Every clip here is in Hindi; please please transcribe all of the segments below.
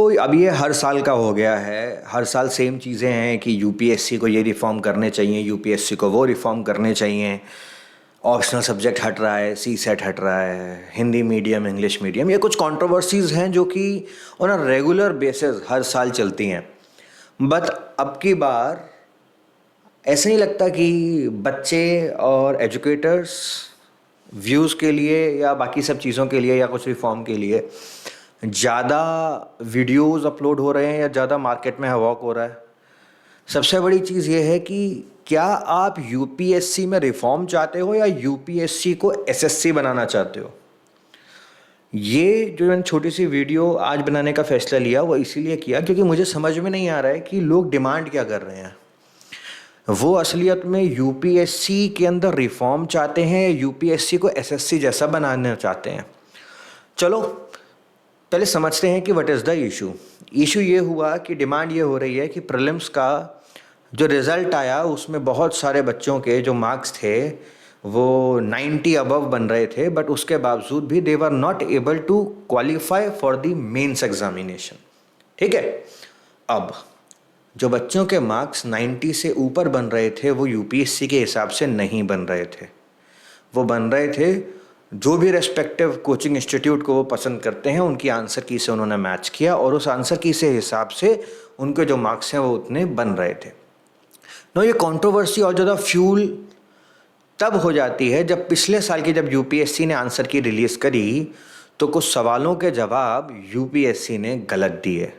तो अब ये हर साल का हो गया है। हर साल सेम चीज़ें हैं कि यूपीएससी को ये रिफ़ॉर्म करने चाहिए, यूपीएससी को वो रिफ़ॉर्म करने चाहिए। ऑप्शनल सब्जेक्ट हट रहा है, सी सेट हट रहा है, हिंदी मीडियम, इंग्लिश मीडियम, ये कुछ कंट्रोवर्सीज़ हैं जो कि ऑन अ रेगुलर बेसिस हर साल चलती हैं। बट अब की बार ऐसा नहीं लगता कि बच्चे और एजुकेटर्स व्यूज़ के लिए या बाकी सब चीज़ों के लिए या कुछ रिफॉर्म के लिए ज़्यादा वीडियोस अपलोड हो रहे हैं या ज़्यादा मार्केट में हवॉक हो रहा है। सबसे बड़ी चीज़ ये है कि क्या आप यूपीएससी में रिफॉर्म चाहते हो या यूपीएससी को एसएससी बनाना चाहते हो। ये जो मैंने छोटी सी वीडियो आज बनाने का फैसला लिया वो इसीलिए किया क्योंकि मुझे समझ में नहीं आ रहा है कि लोग डिमांड क्या कर रहे हैं। वो असलियत में यूपीएससी के अंदर रिफॉर्म चाहते हैं, यूपीएससी को एसएससी जैसा बनाना चाहते हैं। चलो पहले समझते हैं कि what is the issue. Issue ये हुआ कि डिमांड ये हो रही है कि प्रीलिम्स का जो रिज़ल्ट आया उसमें बहुत सारे बच्चों के जो मार्क्स थे वो 90 अबव बन रहे थे, बट उसके बावजूद भी they were not able to qualify for the mains examination. ठीक है, अब जो बच्चों के मार्क्स 90 से ऊपर बन रहे थे वो यूपीएससी के हिसाब से नहीं बन रहे थे। वो बन रहे थे जो भी रेस्पेक्टिव कोचिंग इंस्टीट्यूट को वो पसंद करते हैं उनकी आंसर की से उन्होंने मैच किया और उस आंसर की से हिसाब से उनके जो मार्क्स हैं वो उतने बन रहे थे। नो, ये कंट्रोवर्सी और ज़्यादा फ्यूल तब हो जाती है जब पिछले साल की जब यूपीएससी ने आंसर की रिलीज़ करी तो कुछ सवालों के जवाब यूपीएससी ने गलत दिए,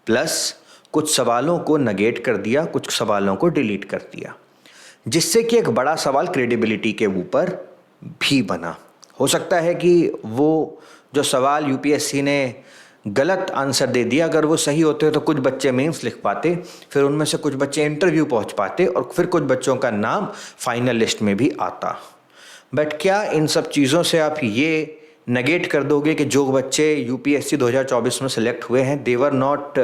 प्लस कुछ सवालों को नेगेट कर दिया, कुछ सवालों को डिलीट कर दिया, जिससे कि एक बड़ा सवाल क्रेडिबिलिटी के ऊपर भी बना। हो सकता है कि वो जो सवाल यूपीएससी ने गलत आंसर दे दिया, अगर वो सही होते तो कुछ बच्चे मेंस लिख पाते, फिर उनमें से कुछ बच्चे इंटरव्यू पहुंच पाते और फिर कुछ बच्चों का नाम फाइनल लिस्ट में भी आता। बट क्या इन सब चीज़ों से आप ये नेगेट कर दोगे कि जो बच्चे यूपीएससी 2024 में सेलेक्ट हुए हैं they were not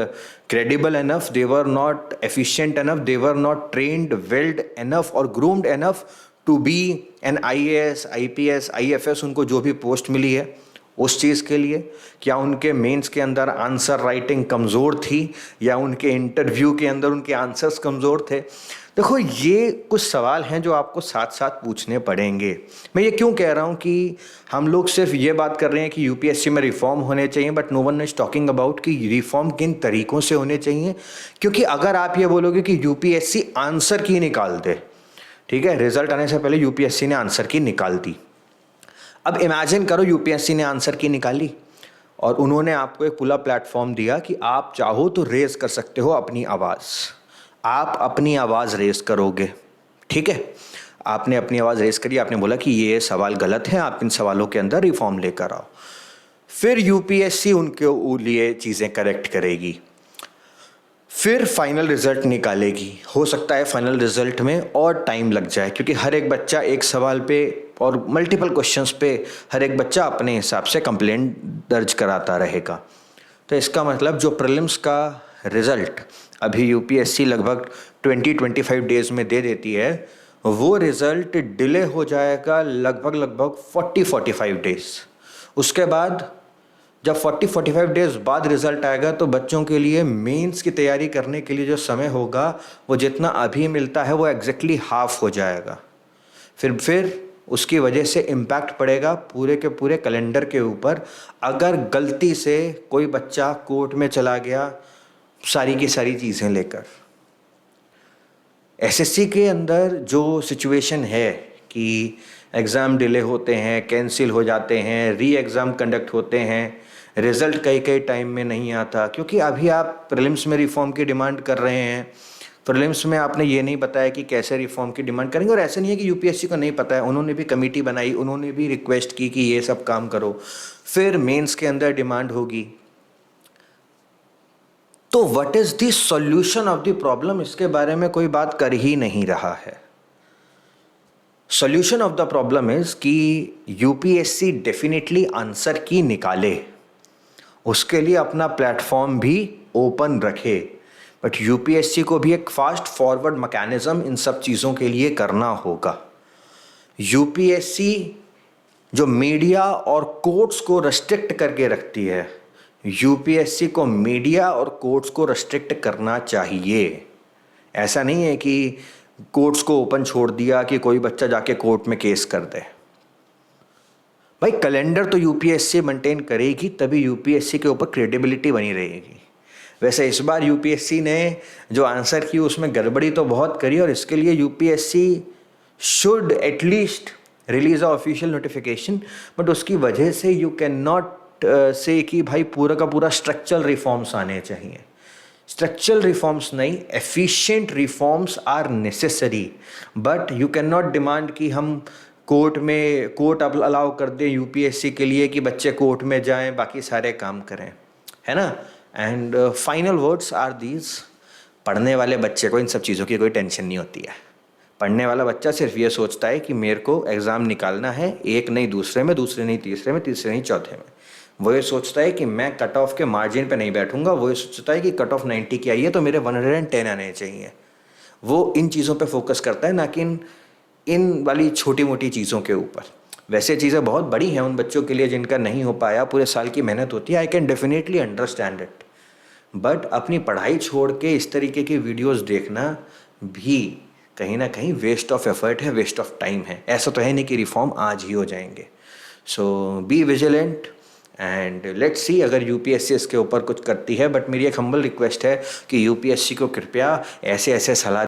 credible enough, they were not efficient enough, they were not trained, well enough और groomed enough to be an IAS, IPS, IFS, उनको जो भी पोस्ट मिली है उस चीज़ के लिए? क्या उनके मेंस के अंदर आंसर राइटिंग कमज़ोर थी या उनके इंटरव्यू के अंदर उनके आंसर्स कमज़ोर थे? देखो, ये कुछ सवाल हैं जो आपको साथ साथ पूछने पड़ेंगे। मैं ये क्यों कह रहा हूँ कि हम लोग सिर्फ ये बात कर रहे हैं कि यूपीएससी में रिफॉर्म होने चाहिए, but no one is talking about कि रिफॉर्म किन तरीक़ों से होने चाहिए। क्योंकि अगर आप ये बोलोगे कि यूपीएससी आंसर की निकाल दे, ठीक है, रिजल्ट आने से पहले यूपीएससी ने आंसर की निकाल दी। अब इमेजिन करो यूपीएससी ने आंसर की निकाली और उन्होंने आपको एक खुला प्लेटफॉर्म दिया कि आप चाहो तो रेज कर सकते हो अपनी आवाज़। आप अपनी आवाज़ रेज करोगे, ठीक है, आपने अपनी आवाज़ रेज करी, आपने बोला कि ये सवाल गलत है, आप इन सवालों के अंदर रिफॉर्म लेकर आओ। फिर यूपीएससी उनके लिए चीज़ें करेक्ट करेगी, फिर फाइनल रिजल्ट निकालेगी। हो सकता है फाइनल रिजल्ट में और टाइम लग जाए क्योंकि हर एक बच्चा एक सवाल पे और मल्टीपल क्वेश्चंस पे हर एक बच्चा अपने हिसाब से कंप्लेंट दर्ज कराता रहेगा। तो इसका मतलब जो प्रीलिम्स का रिज़ल्ट अभी यूपीएससी लगभग 20-25 डेज़ में दे देती है, वो रिज़ल्ट डिले हो जाएगा लगभग 40-45 डेज़। उसके बाद जब 40-45 डेज़ बाद रिज़ल्ट आएगा तो बच्चों के लिए मेंस की तैयारी करने के लिए जो समय होगा वो जितना अभी मिलता है वो एग्जैक्टली हाफ हो जाएगा। फिर उसकी वजह से इम्पैक्ट पड़ेगा पूरे के पूरे कैलेंडर के ऊपर। अगर गलती से कोई बच्चा कोर्ट में चला गया सारी की सारी चीज़ें लेकर। एसएससी के अंदर जो सिचुएशन है कि एग्ज़ाम डिले होते हैं, कैंसिल हो जाते हैं, री एग्ज़ाम कंडक्ट होते हैं, रिज़ल्ट कई टाइम में नहीं आता, क्योंकि अभी आप प्रीलिम्स में रिफॉर्म की डिमांड कर रहे हैं। प्रीलिम्स में आपने ये नहीं बताया कि कैसे रिफॉर्म की डिमांड करेंगे, और ऐसा नहीं है कि यूपीएससी को नहीं पता है, उन्होंने भी कमेटी बनाई, उन्होंने भी रिक्वेस्ट की कि ये सब काम करो। फिर मेंस के अंदर डिमांड होगी। तो what is the solution of the problem, इसके बारे में कोई बात कर ही नहीं रहा है। Solution of the problem is कि यूपीएससी डेफिनेटली आंसर की निकाले, उसके लिए अपना प्लेटफॉर्म भी ओपन रखे, बट यूपीएससी को भी एक फास्ट फॉरवर्ड मैकेनिज्म इन सब चीज़ों के लिए करना होगा। यूपीएससी जो मीडिया और कोर्ट्स को रेस्ट्रिक्ट करके रखती है, यूपीएससी को मीडिया और कोर्ट्स को रेस्ट्रिक्ट करना चाहिए। ऐसा नहीं है कि कोर्ट्स को ओपन छोड़ दिया कि कोई बच्चा जाके कोर्ट में केस कर दे। भाई कैलेंडर तो यूपीएससी मेंटेन करेगी, तभी यूपीएससी के ऊपर क्रेडिबिलिटी बनी रहेगी। वैसे इस बार यूपीएससी ने जो आंसर की उसमें गड़बड़ी तो बहुत करी, और इसके लिए UPSC should at least release a official notification, but उसकी वजह से यू कैन नॉट से कि भाई पूरा का पूरा स्ट्रक्चरल रिफॉर्म्स आने चाहिए। स्ट्रक्चरल रिफॉर्म्स नहीं, efficient reforms are necessary, but you can not demand कि हम कोर्ट अब अलाउ कर दे यूपीएससी के लिए कि बच्चे कोर्ट में जाएं, बाकी सारे काम करें, है ना। And final words are these, पढ़ने वाले बच्चे को इन सब चीज़ों की कोई टेंशन नहीं होती है। पढ़ने वाला बच्चा सिर्फ ये सोचता है कि मेरे को एग्ज़ाम निकालना है, एक नहीं दूसरे में, दूसरे नहीं तीसरे में, तीसरे नहीं चौथे में। वो ये सोचता है कि मैं कट ऑफ के मार्जिन पे नहीं बैठूंगा, वो ये सोचता है कि कट ऑफ 90 की आई है तो मेरे 110 आने चाहिए। वो इन चीज़ों पे फोकस करता है, ना कि इन वाली छोटी मोटी चीज़ों के ऊपर। वैसे चीज़ें बहुत बड़ी हैं उन बच्चों के लिए जिनका नहीं हो पाया, पूरे साल की मेहनत होती है, I can definitely understand it, but अपनी पढ़ाई छोड़ के इस तरीके की वीडियोस देखना भी कहीं ना कहीं वेस्ट ऑफ एफर्ट है, वेस्ट ऑफ टाइम है। ऐसा तो है नहीं कि रिफॉर्म आज ही हो जाएंगे। So be vigilant and let's see अगर यूपीएससी इसके ऊपर कुछ करती है। बट मेरी एक हम्बल रिक्वेस्ट है कि यूपीएससी को कृपया ऐसे ऐसे सलाह